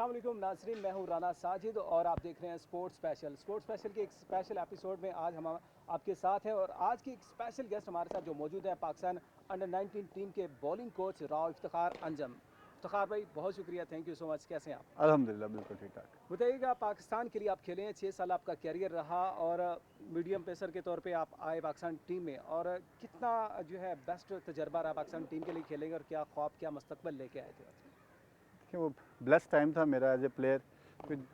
अस्सलाम वालेकुम नाज़रीन, मैं हूँ राना साजिद और आप देख रहे हैं स्पोर्ट्स स्पेशल के एक स्पेशल एपिसोड में आज हम आपके साथ हैं। और आज की एक स्पेशल गेस्ट हमारे साथ जो मौजूद है पाकिस्तान अंडर 19 टीम के बॉलिंग कोच राव इफ्तिखार अंजम। इफ्तिखार भाई बहुत शुक्रिया, थैंक यू सो मच। कैसे हैं आप? अल्हम्दुलिल्लाह बिल्कुल ठीक ठाक। बताइएगा, पाकिस्तान के लिए आप खेले हैं, 6 साल आपका कैरियर रहा और मीडियम पेसर के तौर पे आप आए पाकिस्तान टीम में, और कितना जो है बेस्ट तजर्बा रहा पाकिस्तान टीम के लिए खेलेंगे और क्या ख्वाब क्या मुस्तकबिल लेके आए थे? देखिए वो ब्लेस्ड टाइम था मेरा एज ए प्लेयर।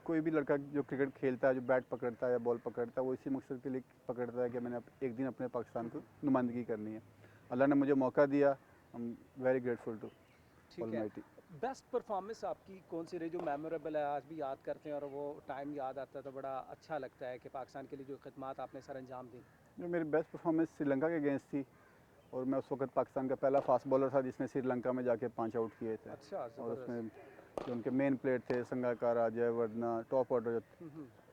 कोई भी लड़का जो क्रिकेट खेलता है, जो बैट पकड़ता है या बॉल पकड़ता है, वो इसी मकसद के लिए पकड़ता है कि मैंने एक दिन अपने पाकिस्तान को नुमाइंदगी करनी है। अल्लाह ने मुझे मौका दिया। I am very grateful to ठीक है। ऑलमाइटी। बेस्ट परफॉर्मेंस आपकी कौन सी रही जो मेमोरेबल है, आज भी याद करते हैं और वो टाइम याद आता है तो बड़ा अच्छा लगता है कि पाकिस्तान के लिए जो खिदमात आपने सर अंजाम दी? जो मेरी बेस्ट परफॉर्मेंस श्रीलंका के अगेंस्ट थी, और मैं उस वक्त पाकिस्तान का पहला फास्ट बॉलर था जिसने श्रीलंका में जाके 5 आउट किए थे। अच्छा, और ज़बरदस्त। उसमें जो उनके मेन प्लेयर थे, संगाकारा, जयवर्धना, टॉप ऑर्डर,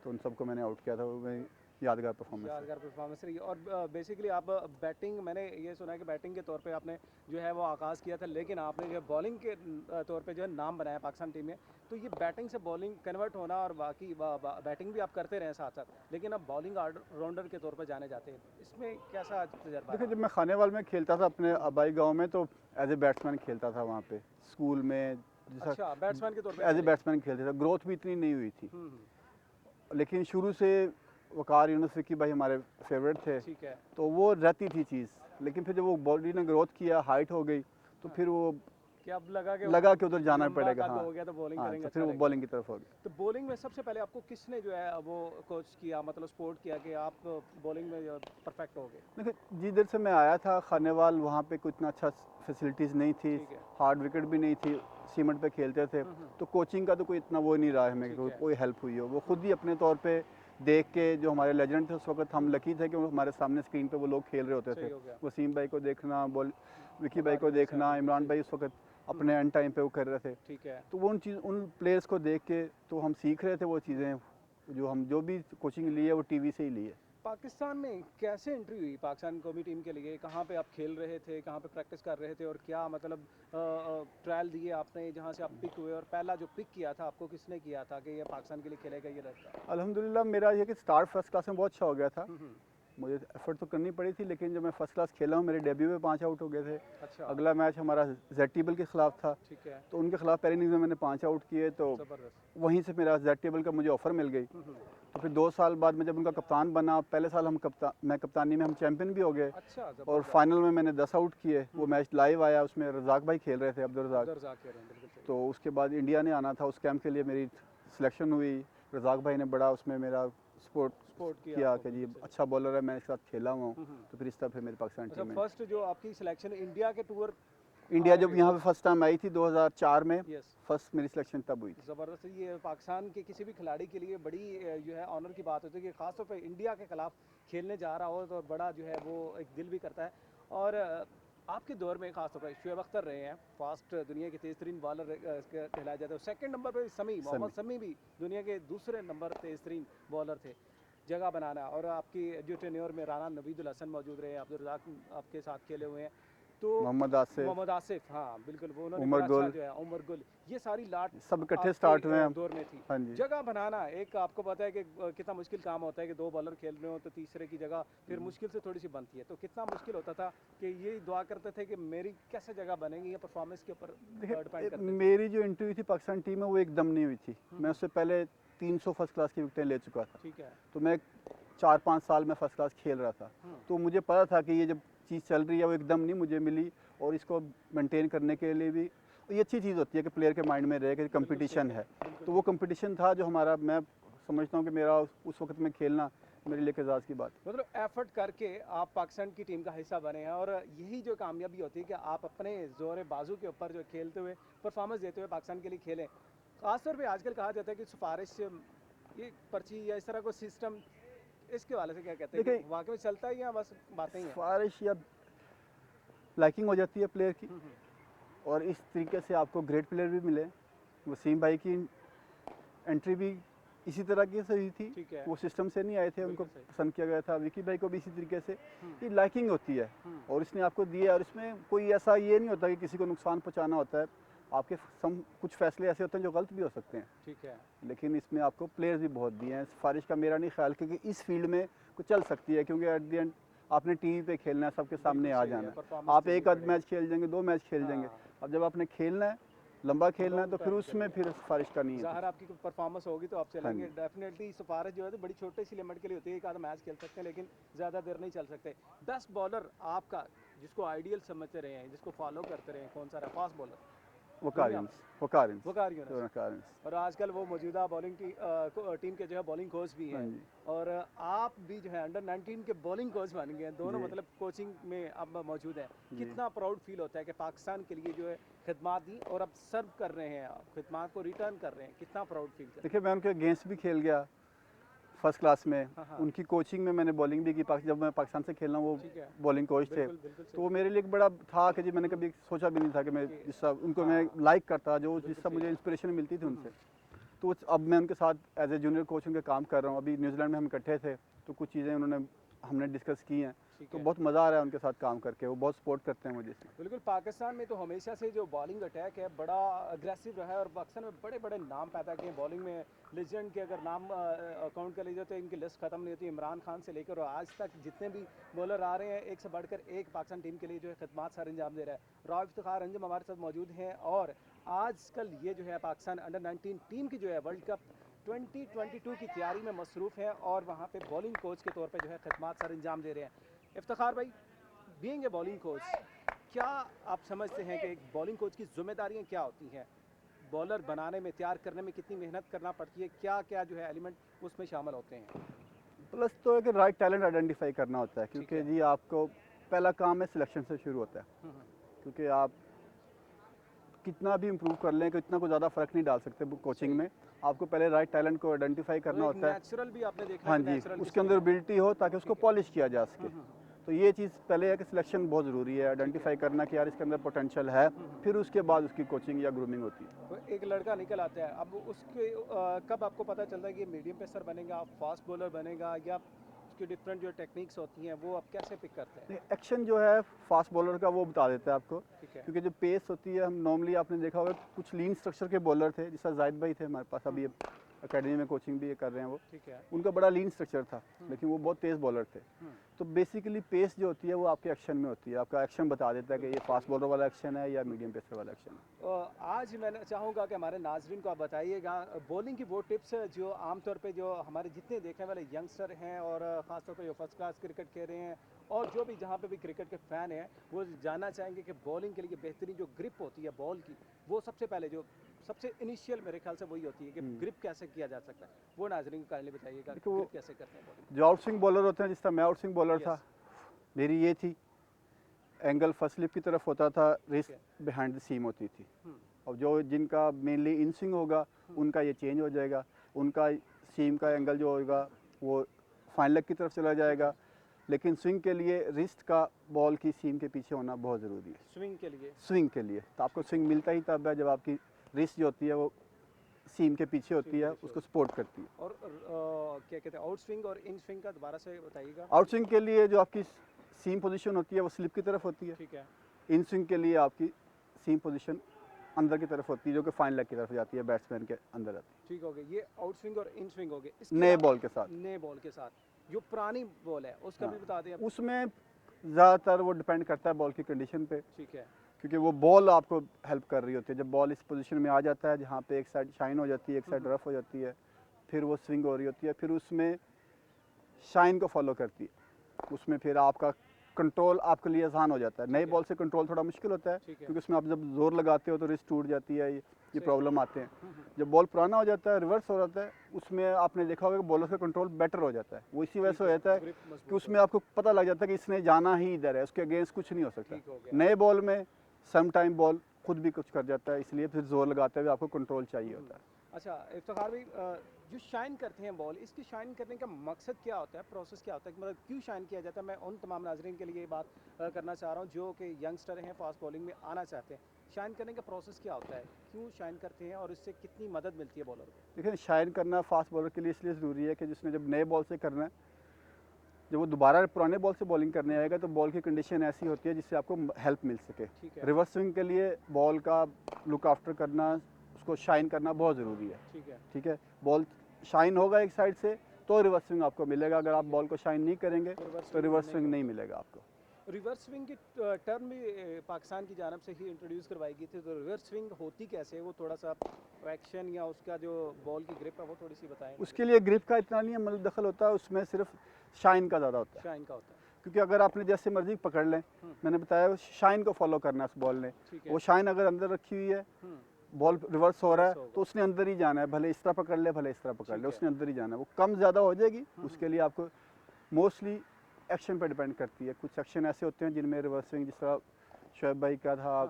तो उन सबको मैंने आउट किया था। वो मेरी यादगार परफॉर्मेंस है। यादगार परफॉर्मेंस रही। और बेसिकली आप बैटिंग, मैंने ये सुना है कि बैटिंग के तौर पे आपने जो है वो आगाज़ किया था, लेकिन आपने जो है बॉलिंग के तौर पे जो है नाम बनाया पाकिस्तान टीम में। तो ये बैटिंग से बॉलिंग कन्वर्ट होना और बाकी बैटिंग भी आप करते रहे साथ साथ, लेकिन अब बॉलिंग ऑलराउंडर के तौर पर जाने जाते हैं, इसमें कैसा तजर्बा देखिए, रहा? जब मैं खानेवाल में खेलता था अपने आबाई गांव में, तो एज ए बैट्समैन खेलता था वहाँ पे स्कूल में। जैसा अच्छा, बैट्समैन के तौर पे एज ए खेले। बैट्समैन खेलते थे, ग्रोथ भी इतनी नहीं हुई थी। हम्म। लेकिन शुरू से वकार यूनुस विकी भाई हमारे फेवरेट थे, ठीक है। तो वो रहती थी चीज़। लेकिन फिर जब वो बॉडी ने ग्रोथ किया, हाइट हो गई, तो हाँ, फिर वो कि अब लगा कि उधर जाना लंबा पड़ेगा। कद हाँ हो गया तो बॉलिंग हाँ, करेंगे तो फिर अच्छा वो रहेगा। बॉलिंग की तरफ हो गया। तो बॉलिंग में सबसे पहले आपको किसने जो है वो कोच किया, मतलब सपोर्ट किया कि आप बॉलिंग में परफेक्ट हो गए? देखिए, जिधर से मैं आया था खानेवाल, वहाँ पे कुछ इतना अच्छा फैसिलिटीज़ नहीं थी, ठीक है। हार्ड विकेट भी नहीं थी, सीमेंट पे खेलते थे। हम्म। तो कोचिंग का तो कोई इतना वो नहीं रहा है हमें कि ठीक है। कोई हेल्प हुई हो। वो खुद ही अपने तौर पे देख के, जो हमारे लेजेंड थे उस वक्त, हम लकी थे कि वो हमारे सामने स्क्रीन पे वो लोग खेल रहे होते सही थे। हो गया। वसीम भाई को देखना, बॉल विकी भाई वकार को यूनुस साहब, देखना, बिल्कुल इमरान सही। भाई उस वक्त अपने एंड टाइम पे वो कर रहे थे। ठीक है। तो वो उन प्लेयर्स को देख के तो हम सीख रहे थे वो चीज़ें। जो भी कोचिंग ली है वो टीवी से ही ली है। पाकिस्तान में कैसे एंट्री हुई पाकिस्तान कौमी टीम के लिए? कहाँ पे आप खेल रहे थे, कहाँ पे प्रैक्टिस कर रहे थे, और क्या मतलब ट्रायल दिए आपने जहाँ से आप पिक हुए, और पहला जो पिक किया था आपको किसने किया था कि ये पाकिस्तान के लिए खेलेगा ये लड़का? अल्हम्दुलिल्लाह, मेरा ये कि स्टार्ट फर्स्ट क्लास में बहुत अच्छा हो गया था। हम्म। मुझे एफर्ट तो करनी पड़ी थी, लेकिन जब मैं फर्स्ट क्लास खेला हूँ, मेरे डेब्यू में 5 आउट हो गए थे। अच्छा। अगला मैच हमारा जेड टेबल के खिलाफ था, ठीक है। तो उनके खिलाफ पहले इनिंग्स में मैंने 5 आउट किए। तो ज़बरदस्त। वहीं से मेरा जेड टेबल का मुझे ऑफ़र मिल गई। हम्म। तो फिर 2 साल बाद में जब उनका कप्तान बना, पहले साल मैं कप्तानी में हम चैंपियन भी हो गए। अच्छा, और ज़बरदस्त। फाइनल में मैंने 10 आउट किए। वो मैच लाइव आया, उसमें रज़ाक भाई खेल रहे थे, अब्दुल रज़ाक। अब्दुल रज़ाक कह रहे हैं, बिल्कुल सही। तो उसके बाद इंडिया ने आना था, उस कैंप के लिए मेरी सिलेक्शन हुई। रज़ाक भाई ने बड़ा उसमें मेरा सपोर्ट सपोर्ट किया किया आपको, कि जी बिल्कुल सही। अच्छा बॉलर है, मैं इसके साथ खेला हुआ हूँ। हम्म। तो फिर इस तरह फिर मेरी पाकिस्तान अच्छा, टीम में फर्स्ट जो आपकी सिलेक्शन इंडिया के टूर इंडिया आए जब थे? यहाँ पे फर्स्ट टाइम आई थी 2004 में, यस। फर्स्ट मेरी सिलेक्शन तब हुई थी। ज़बरदस्त। ये पाकिस्तान के किसी भी खिलाड़ी के लिए बड़ी जो है ऑनर की बात होती है कि ख़ासतौर पे इंडिया के खिलाफ खेलने जा रहा हो तो बड़ा जो है वो एक दिल भी करता है। और आपके दौर में ख़ासतौर पर शुएब अख्तर रहे हैं, फास्ट दुनिया के तेज़ तरीन बॉलर कहलाया जाता है। सेकंड नंबर पे मोहम्मद शमी भी दुनिया के दूसरे नंबर तेज़ तरीन बॉलर थे। जगह बनाना, और आपकी जो टेन्योर में राना नवीदुल हसन मौजूद रहे, अब्दुल रज़ाक आपके साथ खेले हुए हैं। तो मोहम्मद आसिफ, मोहम्मद आसिफ, हाँ बिल्कुल, वो उन्होंने उमर बड़ा अच्छा गुल, जो है, उमर गुल, ये सारी लाट सब इकट्ठे आपके स्टार्ट हुए हैं। दौर में थी। हाँ जी। जगह बनाना एक, आपको पता है कि कितना मुश्किल काम होता है कि 2 बॉलर खेल रहे हो तो तीसरे की जगह फिर मुश्किल से थोड़ी सी बनती है। तो कितना मुश्किल होता था कि ये दुआ करते थे कि मेरी कैसे जगह बनेगी, ये परफॉर्मेंस के ऊपर डिपेंड करते थे। मेरी जो एंट्री हुई थी पाकिस्तान टीम में, वो एकदम नहीं हुई थी। मैं उससे पहले 300 फर्स्ट क्लास की विकेटें ले चुका था। ठीक है। तो मैं 4-5 साल में फर्स्ट क्लास खेल रहा था। तो मुझे पता था कि ये जब चीज़ चल रही है वो एकदम नहीं मुझे मिली, और इसको मेंटेन करने के लिए भी ये अच्छी चीज़ होती है कि प्लेयर के माइंड में रहे कि कंपटीशन है। तो वो कंपटीशन था जो हमारा, मैं समझता हूँ कि मेरा उस वक्त में खेलना मेरे लिए एजाज़ की बात। मतलब एफर्ट करके आप पाकिस्तान की टीम का हिस्सा बने हैं, और यही जो कामयाबी होती है कि आप अपने जोर बाजू के ऊपर जो खेलते हुए परफॉर्मेंस देते हुए पाकिस्तान के लिए खेलें। ख़ासतौर पे आजकल कहा जाता है कि सिफारिश, ये पर्ची या इस तरह का सिस्टम, इसके वाले से क्या कहते हैं देखिए, कि वाकई में चलता है या बस बातें ही हैं? सिफारिश या लाइकिंग हो जाती है प्लेयर की, और इस तरीके से आपको ग्रेट प्लेयर भी मिले। वसीम भाई की एंट्री भी इसी तरह की से हुई थी, ठीक है। वो सिस्टम से नहीं आए थे, उनको बिल्कुल सही। पसंद किया गया था। विकी भाई को भी इसी तरीके से ये लाइकिंग होती है, और इसने आपको दिया। और इसमें कोई ऐसा ये नहीं होता कि किसी को नुकसान पहुंचाना होता है। आपके कुछ फैसले ऐसे होते हैं जो गलत भी हो सकते हैं, ठीक है। लेकिन इसमें आपको प्लेयर्स भी बहुत दिए हैं। सिफारिश का मेरा नहीं ख्याल, क्योंकि इस फील्ड में कुछ चल सकती है, क्योंकि एट द एंड आपने टीवी पे खेलना है, सबके सामने बिल्कुल आ सही है, जाना है। परफॉर्मेंस आप देनी एक आध पड़ेगी। मैच खेल जाएंगे, 2 मैच खेल जाएंगे, हाँ, अब जब आपने खेलना है, लंबा खेलना है, तो लॉन्ग फिर टर्म के उसमें लिए। फिर सिफारिश का नहीं है ज़ाहिर कुछ। आपकी परफॉर्मेंस होगी तो आप हाँ चलेंगे। जी। डेफिनेटली सिफारिश जो है तो बड़ी छोटे सी लिमिट के लिए होती है, एक आधा मैच खेल सकते हैं लेकिन ज़्यादा देर नहीं चल सकते। बेस्ट बॉलर आपका जिसको आइडियल समझते रहे हैं, जिसको फॉलो करते रहे हैं, कौन सा रहा? फास्ट बॉलर दुनिया वकारियंस, वकारियंस, वकार यूनिस। वकारियंस। और आजकल वो मौजूदा बॉलिंग की टीम के जो है बॉलिंग कोच भी हाँ हैं, जी, और आप भी जो है अंडर 19 के बॉलिंग कोच बन गए हैं, दोनों जी, मतलब कोचिंग में अब मौजूद हैं। जी। कितना प्राउड फील होता है कि पाकिस्तान के लिए जो है खिदमात दी और अब सर्व कर रहे हैं, आप खिदमात को रिटर्न कर रहे हैं, कितना प्राउड फील करते देखिए, मैं उनके अगेंस्ट भी खेल गया फर्स्ट क्लास में। हाँ, हाँ। उनकी कोचिंग में मैंने बॉलिंग भी की। जब मैं पाकिस्तान से खेलना, वो ठीक है। बॉलिंग कोच थे। बिल्कुल, बिल्कुल तो वो सही। मेरे लिए एक बड़ा था कि जी, मैंने कभी सोचा भी नहीं था कि मैं कि जिस सब उनको मैं हाँ, लाइक करता, जो बिल्कुल जिस सब सही। मुझे इंस्पिरेशन मिलती थी हुँ, उनसे। हुँ। तो अब मैं उनके साथ एज ए जूनियर कोच उनके काम कर रहा हूँ। अभी न्यूजीलैंड में हम इकट्ठे थे, तो कुछ चीज़ें हमने डिस्कस की हैं, ठीक तो है। बहुत मज़ा आ रहा है उनके साथ काम करके। वो बहुत सपोर्ट करते हैं मुझे इसमें। बिल्कुल, पाकिस्तान में तो हमेशा से जो बॉलिंग अटैक है बड़ा अग्रेसिव रहा है, और पाकिस्तान में बड़े बड़े नाम पैदा किए हैं बॉलिंग में। लेजेंड के अगर नाम काउंट कर लीजिए तो इनकी लिस्ट ख़त्म नहीं होती। इमरान खान से लेकर और आज तक जितने भी बॉलर आ रहे हैं, एक से बढ़कर एक पाकिस्तान टीम के लिए जो है खिदमात सर अंजाम दे रहा है। राव इफ्तिखार अंजुम हमारे साथ मौजूद हैं, और आजकल ये जो है पाकिस्तान अंडर 19 टीम की जो है वर्ल्ड कप 2022 की तैयारी में मसरूफ़ है, और वहाँ पे बॉलिंग कोच के तौर पे जो है खिदमात सर अंजाम दे रहे हैं। इफ्तिखार भाई, बीइंग ए बॉलिंग कोच, क्या आप समझते हैं कि एक बॉलिंग कोच की जिम्मेदारियां क्या होती हैं? बॉलर बनाने में, तैयार करने में कितनी मेहनत करना पड़ती है? क्या क्या जो है एलिमेंट उसमें शामिल होते हैं? प्लस तो है कि राइट टैलेंट आइडेंटिफाई करना होता है, ठीक क्योंकि है। जी आपको पहला काम है सिलेक्शन से शुरू होता है। हम्म, हम्म, क्योंकि आप कितना भी इम्प्रूव कर लें, इतना कोई ज़्यादा फ़र्क नहीं डाल सकते कोचिंग सही। में। आपको पहले राइट टैलेंट को आइडेंटिफाई तो करना एक होता है। नेचुरल भी आपने देखा है हाँ कि जी, नेचुरल उसके किसमें अंदर है? एबिलिटी हो ताकि उसको ठीक है। पॉलिश किया जा सके। हम्म, तो ये चीज़ पहले है कि सिलेक्शन बहुत ज़रूरी है, ठीक है। आइडेंटिफाई करना कि यार इसके अंदर पोटेंशियल है। फिर उसके बाद उसकी कोचिंग या ग्रूमिंग होती है। तो एक लड़का निकल आता है, अब उसके कब आपको पता चलता है कि ये मीडियम पेसर बनेगा, फास्ट बॉलर बनेगा, या उसकी डिफरेंट जो टेक्निक्स होती हैं वो आप कैसे पिक करते हैं? एक्शन जो है फास्ट बॉलर का वो बता देता है आपको, ठीक है। क्योंकि जो पेस होती है, हम नॉर्मली आपने देखा होगा कुछ लीन स्ट्रक्चर के बॉलर थे, जैसा जाहिद भाई थे हमारे पास, अभी अकेडमी में कोचिंग भी कर रहे हैं वो। ठीक है। उनका बड़ा लीन स्ट्रक्चर था, लेकिन वो बहुत तेज़ बॉलर थे। हम्म, तो बेसिकली पेस जो होती है वो आपके एक्शन में होती है। आपका एक्शन बता देता है कि ये फास्ट बॉलर वाला एक्शन है या मीडियम पेसर वाला एक्शन है। आज मैं चाहूँगा कि हमारे नाजरीन को आप बताइएगा बॉलिंग की वो टिप्स जो आमतौर पे जो हमारे जितने देखने वाले यंगस्टर हैं, और ख़ासतौर पे जो फर्स्ट क्लास क्रिकेट खेल रहे हैं, और जो भी जहाँ पे भी क्रिकेट के फ़ैन हैं, वो जानना चाहेंगे कि बॉलिंग के लिए बेहतरीन जो ग्रिप होती है बॉल की, वो सबसे पहले जो सबसे इनिशियल मेरे ख्याल से वही होती है कि ग्रिप कैसे किया जा सकता है। वो नाजरीन को काइंडली बताइएगा, देखो, ग्रिप कैसे करते हैं बॉलिंग। जो आउटस्विंग बॉलर होते हैं, जिस तरह मैं आउटस्विंग बॉलर था, यस। मेरी ये थी, एंगल फर्स्ट स्लिप की तरफ होता था, रिस्ट है। बिहाइंड द सीम होती थी। हम्म, और जो जिनका मेनली इन स्विंग होगा, उनका ये चेंज हो जाएगा। उनका सीम का एंगल जो होगा वो फाइन लेग की तरफ चला जाएगा। लेकिन स्विंग के लिए रिस्ट का बॉल की सीम के पीछे होना बहुत ज़रूरी है। स्विंग के लिए। स्विंग के लिए तो आपको स्विंग मिलता ही तब है जब आपकी रिस्ट जो होती है वो सीम के पीछे होती है, उसको सपोर्ट करती है। और क्या कहते हैं, आउट स्विंग और इन स्विंग का दोबारा से बताइएगा। आउट स्विंग के लिए जो आपकी सीम पोजीशन होती है वो स्लिप की तरफ होती है। ठीक है। इन स्विंग के लिए आपकी सीम पोजीशन अंदर की तरफ होती है, जो कि फाइन लेग की तरफ जाती है, बैट्समैन के अंदर आती ठीक हो गया, ये आउट स्विंग और इन स्विंग हो गए। है नए बॉल के साथ। नए बॉल के साथ जो पुरानी बॉल है उसका हाँ, भी बता दें आप। उसमें ज़्यादातर वो डिपेंड करता है बॉल की कंडीशन पे, ठीक है। क्योंकि वो बॉल आपको हेल्प कर रही होती है। जब बॉल इस पोजीशन में आ जाता है जहाँ पे एक साइड शाइन हो जाती है, एक साइड रफ हो जाती है, फिर वो स्विंग हो रही होती है, फिर उसमें शाइन को फॉलो करती है। उसमें फिर आपका कंट्रोल आपके लिए आसान हो जाता है। नए बॉल से कंट्रोल थोड़ा मुश्किल होता है, ठीक है। क्योंकि उसमें आप जब जोर लगाते हो तो रिस्ट टूट जाती है, ये सही। प्रॉब्लम आते हैं। जब बॉल पुराना हो जाता है, रिवर्स हो जाता है, उसमें आपने देखा होगा कि बॉलर का कंट्रोल बेटर हो जाता है। वो इसी वजह से हो जाता है ग्रिप कि मजबूत उसमें आपको पता लग जाता है कि इसने जाना ही इधर है, उसके अगेंस्ट कुछ नहीं हो सकता। ठीक हो गया। नए बॉल में सम टाइम बॉल खुद भी कुछ कर जाता है, इसलिए फिर जोर लगाते हुए आपको कंट्रोल चाहिए होता है। अच्छा इफ्तिखार भाई, जो शाइन करते हैं बॉल, इसकी शाइन करने का मकसद क्या होता है, प्रोसेस क्या होता है, मतलब क्यों शाइन किया जाता है? मैं उन तमाम नाजरीन के लिए ये बात करना चाह रहा हूँ जो कि यंगस्टर हैं, फास्ट बॉलिंग में आना चाहते हैं। शाइन करने का प्रोसेस क्या होता है, क्यों शाइन करते हैं, और इससे कितनी मदद मिलती है बॉलर को? देखिए, शाइन करना फास्ट बॉलर के लिए इसलिए ज़रूरी है कि जिसने जब नए बॉल से करना है जब वो दोबारा पुराने बॉल से बॉलिंग करने आएगा तो बॉल की कंडीशन ऐसी होती है जिससे आपको हेल्प मिल सके। ठीक है। रिवर्स स्विंग के लिए बॉल का लुक आफ्टर करना, उसको शाइन करना बहुत ज़रूरी है। ठीक है। ठीक है, बॉल शाइन होगा एक साइड से तो रिवर्स स्विंग आपको मिलेगा, अगर आप बॉल को शाइन नहीं करेंगे तो रिवर्स स्विंग नहीं मिलेगा आपको। रिवर्स स्विंग की टर्म भी पाकिस्तान की जानब से ही इंट्रोड्यूस करवाई गई थी, तो रिवर्स स्विंग होती कैसे है, वो थोड़ा सा एक्शन या उसका जो बॉल की ग्रिप है वो थोड़ी सी बताएं। उसके लिए ग्रिप का इतना नहीं मतलब दखल होता है, उसमें सिर्फ शाइन का ज़्यादा होता है। शाइन का होता है। क्योंकि अगर आपने जैसे मर्जी पकड़ लें, मैंने बताया शाइन को फॉलो करना है उस बॉल ने, ठीक है। वो शाइन अगर अंदर रखी हुई है, बॉल रिवर्स हो रहा है तो उसने अंदर ही जाना है, भले इस तरह पकड़ ले भले इस तरह पकड़ ले, उसने अंदर ही जाना है। वो कम ज़्यादा हो जाएगी, उसके लिए आपको मोस्टली एक्शन पर डिपेंड करती है। कुछ एक्शन ऐसे होते हैं जिनमें रिवर्स स्विंग, जिस तरह शोएब भाई का था,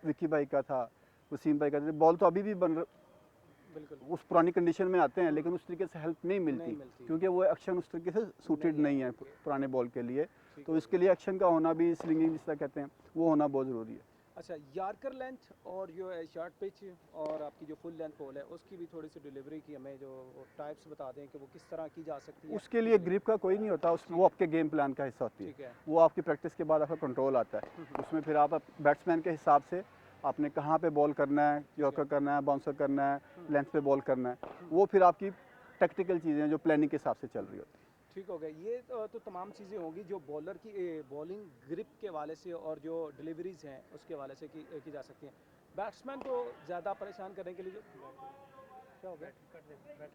विक्की भाई का था, वसीम भाई का था, बॉल तो अभी भी बिल्कुल उस पुरानी कंडीशन में आते हैं, लेकिन उस तरीके से हेल्प नहीं मिलती क्योंकि वो एक्शन उस तरीके से सूटेड नहीं है पुराने बॉल के लिए। तो इसके लिए एक्शन का होना भी, स्लिंगिंग जिस तरह कहते हैं, वो होना बहुत ज़रूरी है। अच्छा, यार्कर लेंथ और जो है शॉर्ट पिच और आपकी जो फुल लेंथ बॉल है उसकी भी थोड़ी सी डिलीवरी की हमें जो टाइप्स बता दें कि वो किस तरह की जा सकती है। उसके लिए ग्रिप का कोई नहीं होता, उसमें वो आपके गेम प्लान का हिस्सा होती है। वो आपकी प्रैक्टिस के बाद आपका कंट्रोल आता है, उसमें फिर आप बैट्समैन के हिसाब से आपने कहाँ पे बॉल करना है, यॉर्कर करना है, बाउंसर करना है, लेंथ पे बॉल करना है, वो फिर आपकी टैक्टिकल चीज़ें जो प्लानिंग के हिसाब से चल रही होती है। ठीक हो गया। ये तो तमाम चीज़ें होंगी जो बॉलर की बॉलिंग ग्रिप के हवाले से और जो डिलीवरीज हैं उसके हवाले से की जा सकती हैं। बैट्समैन को ज़्यादा परेशान करने के लिए जो क्या हो गया